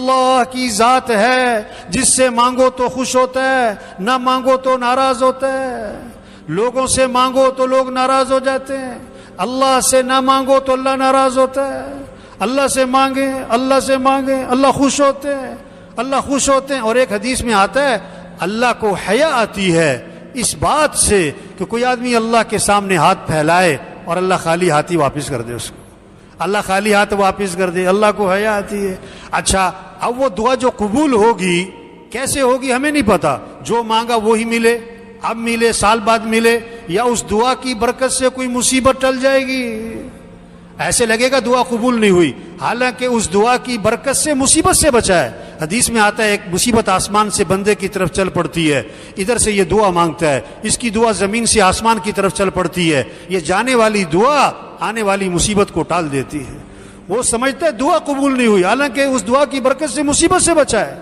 اللہ کی ذات ہے جس سے مانگو تو خوش ہوتا ہے، نہ مانگو تو ناراض ہوتا ہے۔ لوگوں سے مانگو تو لوگ ناراض ہو جاتے ہیں، اللہ سے نہ مانگو تو اللہ ناراض ہوتا ہے۔ اللہ سے مانگیں، اللہ سے مانگیں، اللہ خوش ہوتے ہیں، اللہ خوش ہوتے ہیں۔ اور ایک حدیث میں آتا ہے اللہ کو حیا آتی ہے اس بات سے کہ کوئی آدمی اللہ کے سامنے ہاتھ پھیلائے اور اللہ خالی ہاتھ ہی واپس کر دے اس کو، اللہ خالی ہاتھ واپس کر دے، اللہ کو حیا آتی ہے۔ اچھا اب وہ دعا جو قبول ہوگی کیسے ہوگی ہمیں نہیں پتا، جو مانگا وہی ملے، اب ملے، سال بعد ملے، یا اس دعا کی برکت سے کوئی مصیبت ٹل جائے گی، ایسے لگے گا دعا قبول نہیں ہوئی، حالانکہ اس دعا کی برکت سے مصیبت سے بچا ہے۔ حدیث میں آتا ہے ایک مصیبت آسمان سے بندے کی طرف چل پڑتی ہے، ادھر سے یہ دعا مانگتا ہے، اس کی دعا زمین سے آسمان کی طرف چل پڑتی ہے، یہ جانے والی دعا آنے والی مصیبت کو ٹال دیتی ہے۔ وہ سمجھتا ہے دعا قبول نہیں ہوئی، حالانکہ اس دعا کی برکت سے مصیبت سے بچا ہے۔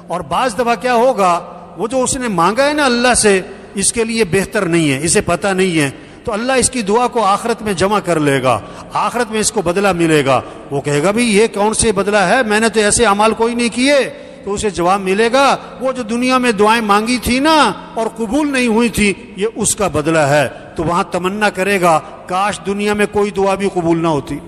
اور بعض دفعہ کیا ہوگا، وہ جو اس نے مانگا ہے نا اللہ سے، اس کے لیے بہتر نہیں ہے، اسے پتہ نہیں ہے، تو اللہ اس کی دعا کو آخرت میں جمع کر لے گا، آخرت میں اس کو بدلہ ملے گا۔ وہ کہے گا بھی یہ کون سے بدلہ ہے، میں نے تو ایسے اعمال کوئی نہیں کیے، تو اسے جواب ملے گا وہ جو دنیا میں دعائیں مانگی تھی نا اور قبول نہیں ہوئی تھی، یہ اس کا بدلہ ہے۔ تو وہاں تمنا کرے گا کاش دنیا میں کوئی دعا بھی قبول نہ ہوتی۔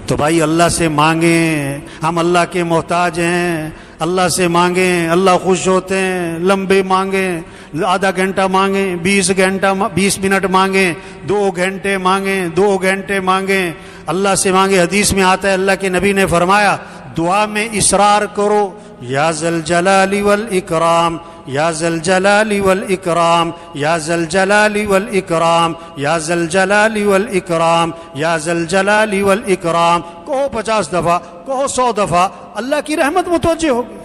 تو بھائی اللہ سے مانگیں، ہم اللہ کے محتاج ہیں، اللہ سے مانگیں، اللہ خوش ہوتے ہیں۔ لمبے مانگیں، آدھا گھنٹہ مانگیں، 20 منٹ مانگیں، 2 گھنٹے مانگیں، 2 گھنٹے مانگیں، اللہ سے مانگیں۔ حدیث میں آتا ہے اللہ کے نبی نے فرمایا دعا میں اصرار کرو، یا ذل جلال والاکرام، یا ذل جلال والاکرام، یا ذل جلال والاکرام، یا ذل جلال والاکرام، یا ذل جلال والاکرام، کہو 50 دفعہ، کہو 100 دفعہ، اللہ کی رحمت متوجہ ہوگی۔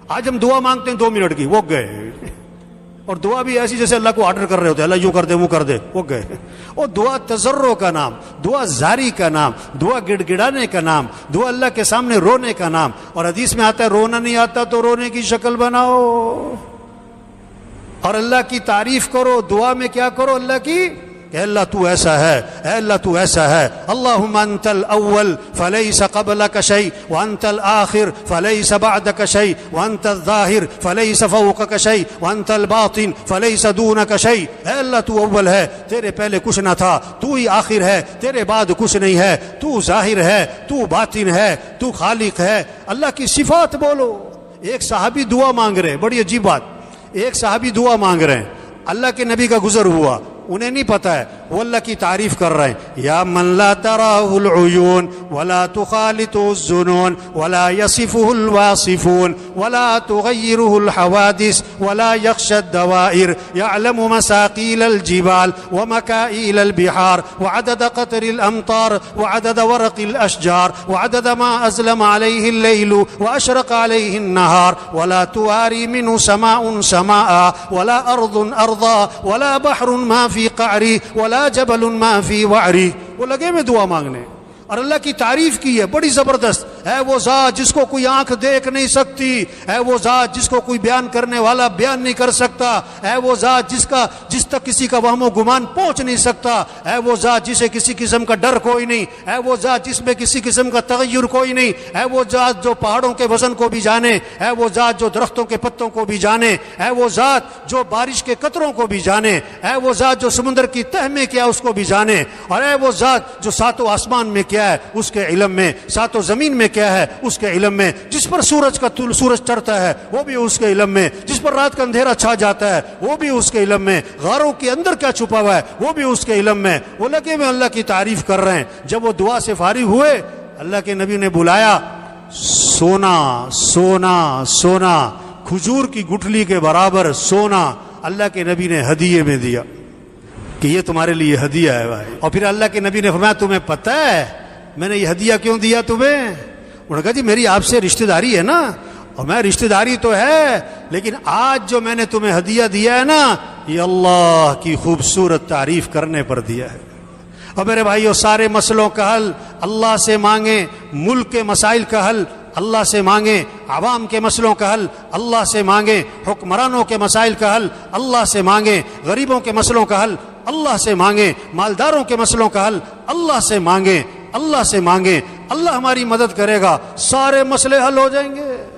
آج ہم دعا مانگتے ہیں 2 منٹ کی، وہ گئے، اور دعا بھی ایسی جیسے اللہ کو آرڈر کر رہے ہوتے ہیں، اللہ یوں کر دے وہ کر دے، وہ گئے۔ اور دعا تضرع کا نام، دعا زاری کا نام، دعا گڑ گڑانے کا نام، دعا اللہ کے سامنے رونے کا نام۔ اور حدیث میں آتا ہے رونا نہیں آتا تو رونے کی شکل بناؤ اور اللہ کی تعریف کرو، دعا میں کیا کرو اللہ کی کہ اللہ تو ایسا ہے، اے اللہ تو ایسا ہے۔ اللہم انت الاول فلیس قبلک شیء وانت الآخر فلیس بعدک شیء وانت الظاہر فلیس فوقک شیء وانت الباطن فلیس دونک شیء۔ اے اللہ تو اول ہے، تیرے پہلے کچھ نہ تھا، تو ہی آخر ہے، تیرے بعد کچھ نہیں ہے، تو ظاہر ہے، تو باطن ہے، تو خالق ہے۔ اللہ کی صفات بولو۔ ایک صحابی دعا مانگ رہے، بڑی عجیب بات، ایک صحابی دعا مانگ رہے ہیں، اللہ کے نبی کا گزر ہوا، انہیں نہیں پتا ہے، وہ اللہ کی تعریف کر رہے ہیں۔ یا من لا تراہ العیون ولا تخالطه الظنون ولا يصفه الواصفون ولا تغيره الحوادث ولا يخشى الدوائر يعلم مساقيل الجبال ومكائل البحار وعدد قطر الأمطار وعدد ورق الأشجار وعدد ما أظلم عليه الليل وأشرق عليه النهار ولا تواري منه سماء سماء ولا أرض أرضا ولا بحر ما في قعری ولا جبل ما فی وعری۔ وہ لگے میں دعا مانگنے اور اللہ کی تعریف کی ہے بڑی زبردست۔ ہے وہ ذات جس کو کوئی آنکھ دیکھ نہیں سکتی، ہے وہ ذات جس کو کوئی بیان کرنے والا بیان نہیں کر سکتا، ہے وہ ذات جس تک کسی کا وہم و گمان پہنچ نہیں سکتا، ہے وہ ذات جسے کسی قسم کا ڈر کوئی نہیں، ہے وہ ذات جس میں کسی قسم کا تغیر کوئی نہیں، ہے وہ ذات جو پہاڑوں کے وزن کو بھی جانے، ہے وہ ذات جو درختوں کے پتوں کو بھی جانے، ہے وہ ذات جو بارش کے قطروں کو بھی جانے، ہے وہ ذات جو سمندر کی تہ میں کیا اس کو بھی جانے، اور ہے وہ ذات جو ساتوں آسمان میں کیا ہے اس کے علم میں، ساتوں زمین میں کیا ہے اس کے علم میں، جس پر سورج چڑھتا ہے وہ بھی اس کے علم میں، جس پر رات کا اندھیرا چھا جاتا ہے وہ بھی اس کے علم میں، غاروں کے اندر کیا چھپا ہوا ہے وہ بھی اس کے علم میں۔ وہ لگے میں اللہ کی تعریف کر رہے ہیں۔ جب وہ دعا سے فارغ ہوئے اللہ کے نبی نے بلایا، سونا سونا سونا، کھجور کی گٹھلی کے برابر سونا اللہ کے نبی نے ہدیے میں دیا کہ یہ تمہارے لیے ہدیہ ہے بھائی۔ اور پھر اللہ کے نبی نے فرمایا تمہیں پتہ ہے میں نے یہ ہدیہ کیوں دیا تمہیں؟ انہوں نے کہا جی میری آپ سے رشتہ داری ہے نا، اور میں رشتہ داری تو ہے لیکن آج جو میں نے تمہیں ہدیہ دیا ہے نا یہ اللہ کی خوبصورت تعریف کرنے پر دیا ہے۔ اور میرے بھائیو سارے مسئلوں کا حل اللہ سے مانگیں، ملک کے مسائل کا حل اللہ سے مانگیں، عوام کے مسئلوں کا حل اللہ سے مانگیں، حکمرانوں کے مسائل کا حل اللہ سے مانگیں، غریبوں کے مسئلوں کا حل اللہ سے مانگیں، مالداروں کے مسئلوں کا حل اللہ سے مانگیں، اللہ سے مانگیں۔ اللہ ہماری مدد کرے گا، سارے مسئلے حل ہو جائیں گے۔